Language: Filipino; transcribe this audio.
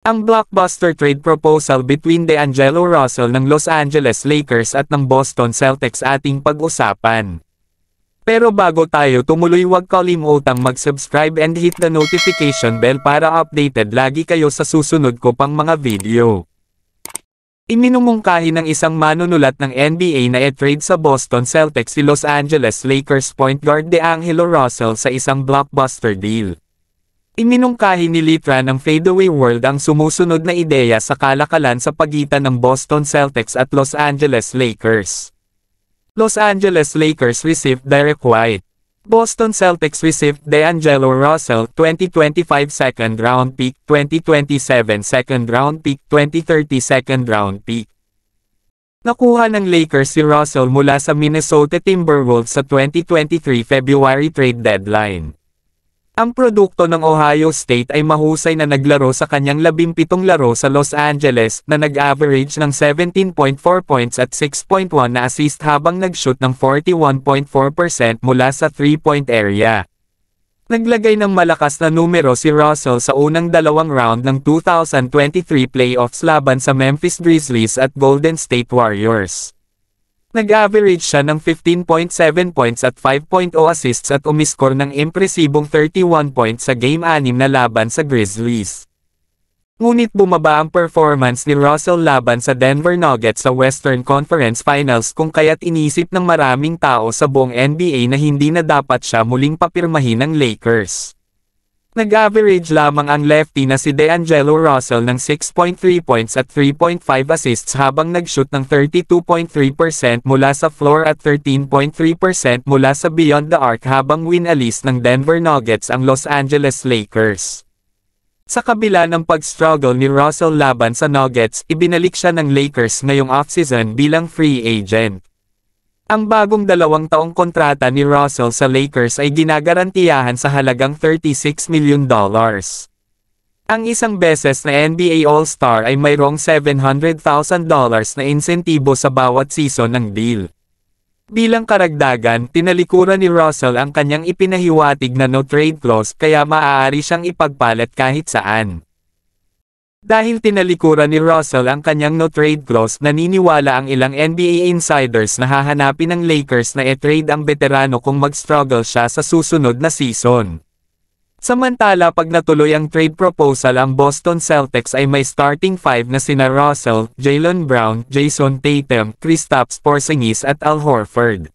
Ang blockbuster trade proposal between D'Angelo Russell ng Los Angeles Lakers at ng Boston Celtics ating pag-usapan. Pero bago tayo tumuloy, huwag kalimutang mag-subscribe and hit the notification bell para updated lagi kayo sa susunod ko pang mga video. Iminumungkahi ng isang manunulat ng NBA na i-trade sa Boston Celtics si Los Angeles Lakers point guard D'Angelo Russell sa isang blockbuster deal. Iminungkahi ni Litra ng Fadeaway World ang sumusunod na ideya sa kalakalan sa pagitan ng Boston Celtics at Los Angeles Lakers. Los Angeles Lakers received Derek White. Boston Celtics received D'Angelo Russell, 2025 second round pick, 2027 second round pick, 2030 second round pick. Nakuha ng Lakers si Russell mula sa Minnesota Timberwolves sa 2023 February trade deadline. Ang produkto ng Ohio State ay mahusay na naglaro sa kanyang 17 laro sa Los Angeles na nag-average ng 17.4 points at 6.1 na assist habang nag-shoot ng 41.4% mula sa 3-point area. Naglagay ng malakas na numero si Russell sa unang dalawang round ng 2023 playoffs laban sa Memphis Grizzlies at Golden State Warriors. Nag-average siya ng 15.7 points at 5.0 assists at umiskor ng impresibong 31 points sa Game 6 na laban sa Grizzlies. Ngunit bumaba ang performance ni Russell laban sa Denver Nuggets sa Western Conference Finals kung kaya't inisip ng maraming tao sa buong NBA na hindi na dapat siya muling papirmahin ng Lakers. Nag-average lamang ang lefty na si D'Angelo Russell ng 6.3 points at 3.5 assists habang nag-shoot ng 32.3% mula sa floor at 13.3% mula sa beyond the arc habang win-alis ng Denver Nuggets ang Los Angeles Lakers. Sa kabila ng pag-struggle ni Russell laban sa Nuggets, ibinalik siya ng Lakers ngayong offseason bilang free agent. Ang bagong 2 taong kontrata ni Russell sa Lakers ay ginagarantiyahan sa halagang $36 million. Ang isang beses na NBA All-Star ay mayroong $700,000 na insentibo sa bawat season ng deal. Bilang karagdagan, tinalikuran ni Russell ang kanyang ipinahiwatig na no-trade clause kaya maaari siyang ipagpalit kahit saan. Dahil tinalikuran ni Russell ang kanyang no-trade clause, naniniwala ang ilang NBA insiders na hahanapin ng Lakers na i-trade ang veterano kung mag-struggle siya sa susunod na season. Samantala, pag natuloy ang trade proposal, ang Boston Celtics ay may starting 5 na sina Russell, Jaylen Brown, Jason Tatum, Kristaps Porzingis at Al Horford.